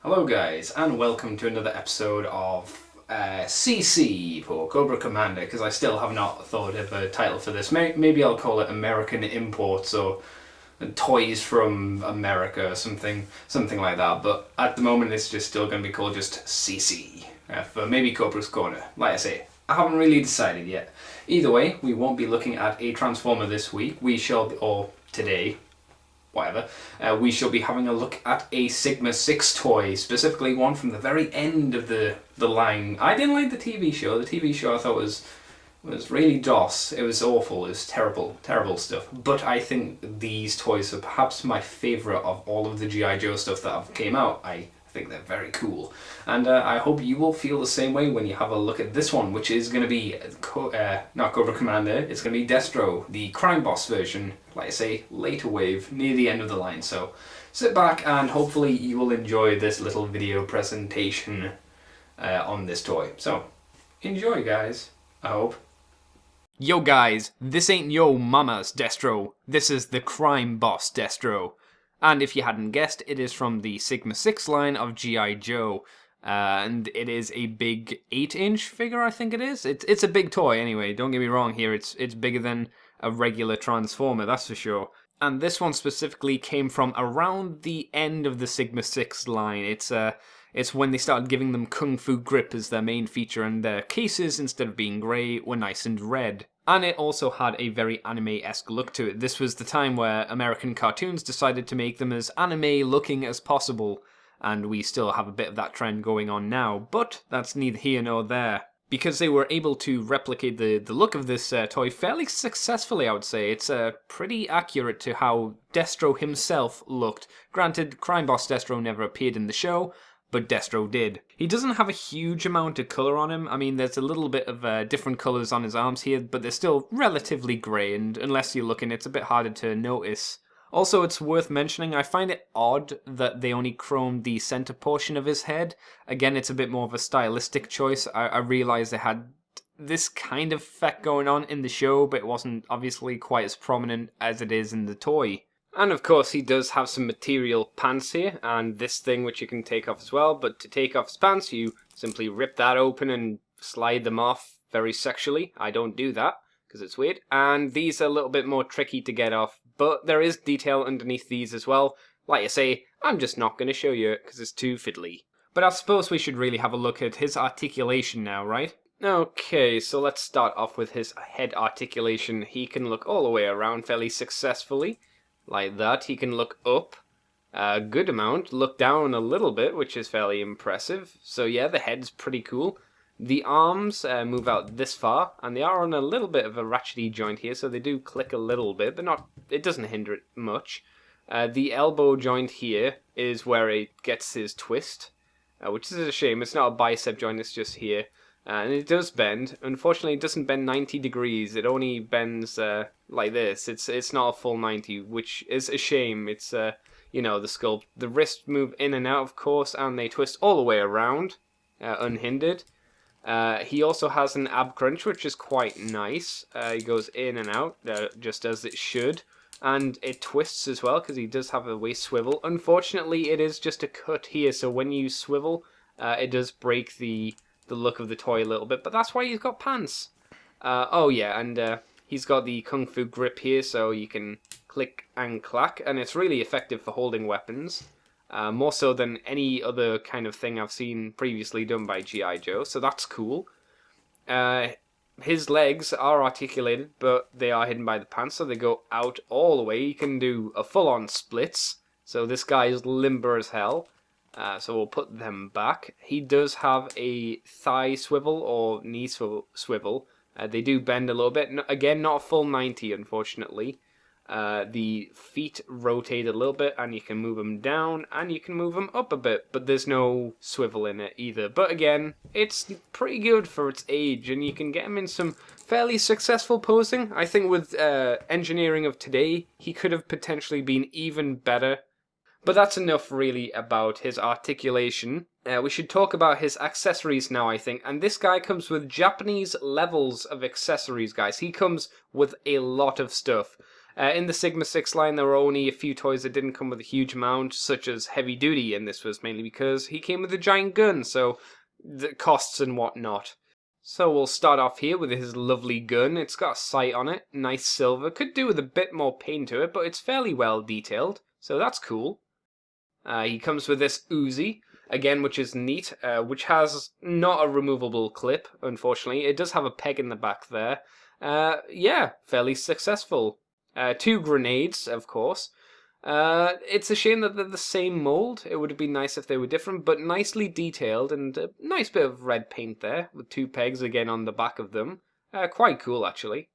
Hello guys, and welcome to another episode of CC for Cobra Commander, because I still have not thought of a title for this. Maybe I'll call it American Imports or Toys from America or something like that, but at the moment it's just still going to be called just CC for maybe Cobra's Corner. Like I say, I haven't really decided yet. Either way, we won't be looking at a Transformer this week. Or today, whatever, we shall be having a look at a Sigma 6 toy, specifically one from the very end of the line. I didn't like the TV show. The TV show I thought was really DOS. It was awful. It was terrible stuff. But I think these toys are perhaps my favourite of all of the G.I. Joe stuff that have came out. I think they're very cool. And I hope you will feel the same way when you have a look at this one, which is going to be, not Cobra Commander, it's going to be Destro, the crime boss version, like I say, later wave, near the end of the line. So sit back and hopefully you will enjoy this little video presentation on this toy. So enjoy, guys, I hope. Yo guys, this ain't yo mama's Destro, this is the crime boss Destro. And if you hadn't guessed, it is from the Sigma 6 line of G.I. Joe. And it is a big 8-inch figure, I think it is. It's a big toy anyway, don't get me wrong here, it's bigger than a regular Transformer, that's for sure. And this one specifically came from around the end of the Sigma 6 line. It's when they started giving them Kung Fu grip as their main feature, and their cases, instead of being grey, were nice and red. And it also had a very anime-esque look to it. This was the time where American cartoons decided to make them as anime-looking as possible, and we still have a bit of that trend going on now, but that's neither here nor there. Because they were able to replicate the look of this toy fairly successfully, I would say. It's pretty accurate to how Destro himself looked. Granted, Crime Boss Destro never appeared in the show, but Destro did. He doesn't have a huge amount of colour on him. I mean, there's a little bit of different colours on his arms here, but they're still relatively grey, and unless you're looking, it's a bit harder to notice. Also, it's worth mentioning, I find it odd that they only chromed the centre portion of his head. Again, it's a bit more of a stylistic choice. I realise they had this kind of effect going on in the show, but it wasn't obviously quite as prominent as it is in the toy. And of course he does have some material pants here, and this thing which you can take off as well, but to take off his pants you simply rip that open and slide them off very sexually. I don't do that, because it's weird. And these are a little bit more tricky to get off, but there is detail underneath these as well. Like I say, I'm just not going to show you it, because it's too fiddly. But I suppose we should really have a look at his articulation now, right? Okay, so let's start off with his head articulation. He can look all the way around fairly successfully. Like that. He can look up a good amount, look down a little bit, which is fairly impressive. So yeah, the head's pretty cool. The arms move out this far, and they are on a little bit of a ratchety joint here, so they do click a little bit, but it doesn't hinder it much. The elbow joint here is where it gets his twist, which is a shame. It's not a bicep joint, it's just here. And it does bend. Unfortunately, it doesn't bend 90 degrees. It only bends like this. It's not a full 90, which is a shame. It's, you know, the sculpt. The wrists move in and out, of course, and they twist all the way around, unhindered. He also has an ab crunch, which is quite nice. He goes in and out, just as it should. And it twists as well, because he does have a waist swivel. Unfortunately, it is just a cut here, so when you swivel, it does break the look of the toy a little bit, but that's why he's got pants. Oh yeah, and he's got the Kung Fu grip here, so you can click and clack, and it's really effective for holding weapons. More so than any other kind of thing I've seen previously done by G.I. Joe, so that's cool. His legs are articulated, but they are hidden by the pants, so they go out all the way. You can do a full-on splits, so this guy is limber as hell. So we'll put them back. He does have a thigh swivel or knee swivel. They do bend a little bit. Again, not a full 90, unfortunately. The feet rotate a little bit, and you can move them down, and you can move them up a bit, but there's no swivel in it either. But again, it's pretty good for its age, and you can get him in some fairly successful posing. I think with engineering of today, he could have potentially been even better. But that's enough really about his articulation. We should talk about his accessories now, I think. And this guy comes with Japanese levels of accessories, guys. He comes with a lot of stuff. In the Sigma 6 line, there were only a few toys that didn't come with a huge amount, such as Heavy Duty, and this was mainly because he came with a giant gun, so the costs and whatnot. So we'll start off here with his lovely gun. It's got a sight on it, nice silver. Could do with a bit more paint to it, but it's fairly well detailed, so that's cool. He comes with this Uzi, again, which is neat, which has not a removable clip, unfortunately. It does have a peg in the back there. Yeah, fairly successful. 2 grenades, of course. It's a shame that they're the same mold. It would have been nice if they were different, but nicely detailed, and a nice bit of red paint there, with 2 pegs again on the back of them. Quite cool, actually.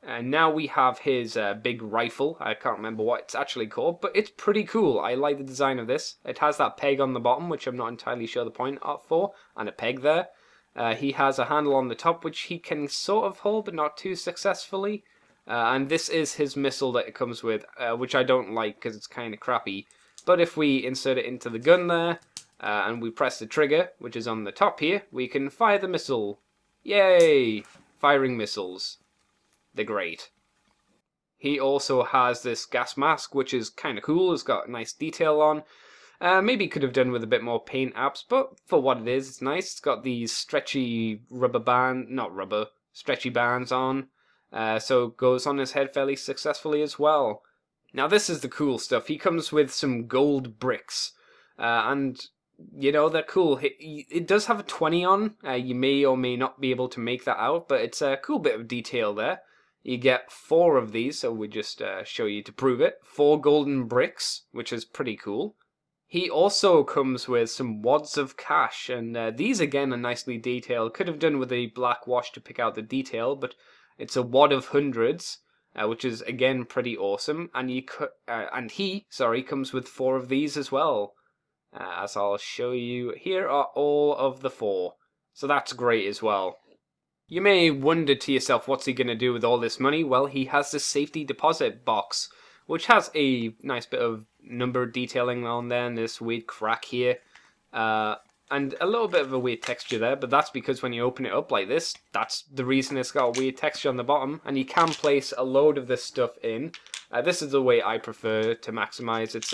And now we have his big rifle. I can't remember what it's actually called, but it's pretty cool. I like the design of this. It has that peg on the bottom, which I'm not entirely sure the point for, and a peg there. He has a handle on the top, which he can sort of hold, but not too successfully. And this is his missile that it comes with, which I don't like because it's kind of crappy. But if we insert it into the gun there, and we press the trigger, which is on the top here, we can fire the missile. Yay! Firing missiles. They're great. He also has this gas mask, which is kind of cool. It's got nice detail on. Maybe could have done with a bit more paint apps, but for what it is, it's nice. It's got these stretchy stretchy bands on. So it goes on his head fairly successfully as well. Now this is the cool stuff. He comes with some gold bricks. And, you know, they're cool. It does have a 20 on. You may or may not be able to make that out, but it's a cool bit of detail there. You get 4 of these, so we just show you to prove it. 4 golden bricks, which is pretty cool. He also comes with some wads of cash, and these again are nicely detailed. Could have done with a black wash to pick out the detail, but it's a wad of hundreds, which is again pretty awesome. And he comes with 4 of these as well. As I'll show you, here are all of the 4. So that's great as well. You may wonder to yourself, what's he going to do with all this money? Well, he has this safety deposit box, which has a nice bit of number detailing on there and this weird crack here. And a little bit of a weird texture there, but that's because when you open it up like this, that's the reason it's got a weird texture on the bottom. And you can place a load of this stuff in. This is the way I prefer to maximize its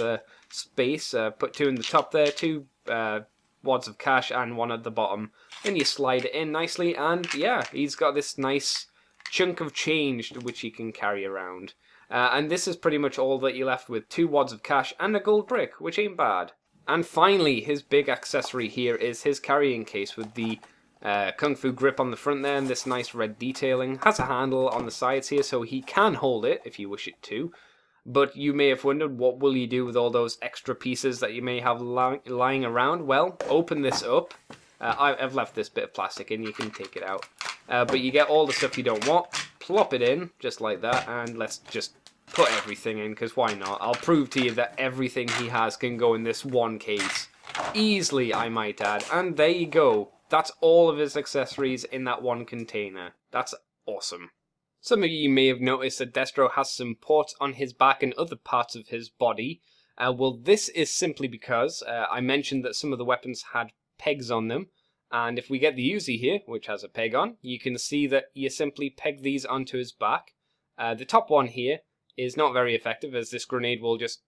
space. Put 2 in the top there, 2 wads of cash and 1 at the bottom. Then you slide it in nicely, and yeah, he's got this nice chunk of change which he can carry around. And this is pretty much all that you're left with. 2 wads of cash and a gold brick, which ain't bad. And finally, his big accessory here is his carrying case with the Kung Fu grip on the front there and this nice red detailing. Has a handle on the sides here, so he can hold it if you wish it to. But you may have wondered, what will you do with all those extra pieces that you may have lying around? Well, open this up. I've left this bit of plastic in, you can take it out. But you get all the stuff you don't want, plop it in, just like that, and let's just put everything in, because why not? I'll prove to you that everything he has can go in this one case. Easily, I might add. And there you go. That's all of his accessories in that one container. That's awesome. Some of you may have noticed that Destro has some ports on his back and other parts of his body. Well, this is simply because I mentioned that some of the weapons had pegs on them. And if we get the Uzi here, which has a peg on, you can see that you simply peg these onto his back. The top one here is not very effective, as this grenade will just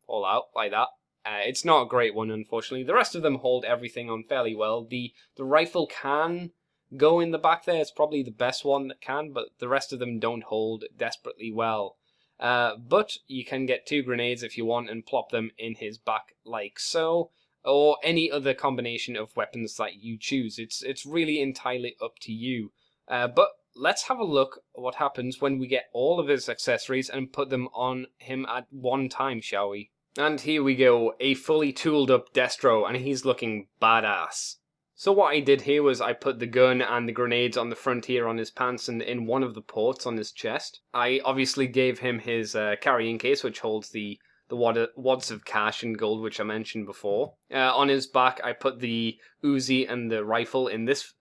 fall out like that. It's not a great one, unfortunately. The rest of them hold everything on fairly well. The rifle can go in the back there. It's probably the best one that can, but the rest of them don't hold desperately well. But you can get 2 grenades if you want and plop them in his back like so, or any other combination of weapons that you choose. It's really entirely up to you. But let's have a look at what happens when we get all of his accessories and put them on him at one time, shall we? And here we go, a fully tooled up Destro, and he's looking badass. So what I did here was I put the gun and the grenades on the front here on his pants and in one of the ports on his chest. I obviously gave him his carrying case, which holds the wads of cash and gold, which I mentioned before. On his back, I put the Uzi and the rifle in this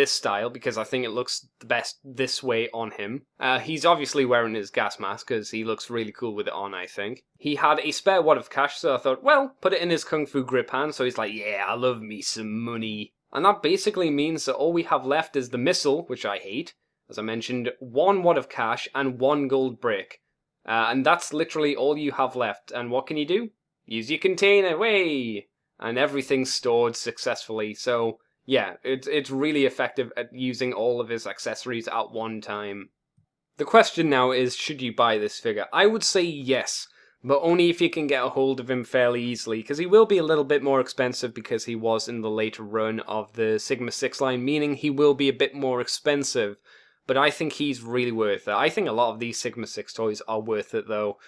style because I think it looks the best this way on him. He's obviously wearing his gas mask because he looks really cool with it on, I think. He had a spare wad of cash, so I thought, well, put it in his Kung Fu grip hand, so he's like, yeah, I love me some money. And that basically means that all we have left is the missile, which I hate. As I mentioned, 1 wad of cash and 1 gold brick. And that's literally all you have left. And what can you do? Use your container, way! And everything's stored successfully. So, yeah, it's really effective at using all of his accessories at one time. The question now is, should you buy this figure? I would say yes, but only if you can get a hold of him fairly easily, because he will be a little bit more expensive because he was in the later run of the Sigma 6 line, meaning he will be a bit more expensive. But I think he's really worth it. I think a lot of these Sigma 6 toys are worth it, though.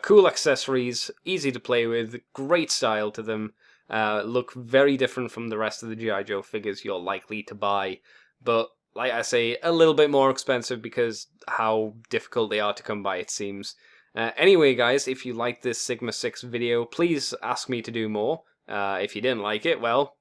Cool accessories, easy to play with, great style to them, look very different from the rest of the G.I. Joe figures you're likely to buy. But like I say, a little bit more expensive because how difficult they are to come by, it seems. Anyway, guys, if you liked this Sigma 6 video, please ask me to do more. If you didn't like it, well,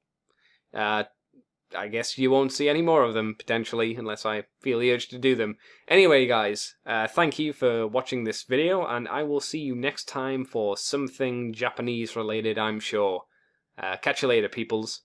I guess you won't see any more of them, potentially, unless I feel the urge to do them. Anyway, guys, thank you for watching this video, and I will see you next time for something Japanese related, I'm sure. Catch you later, peoples.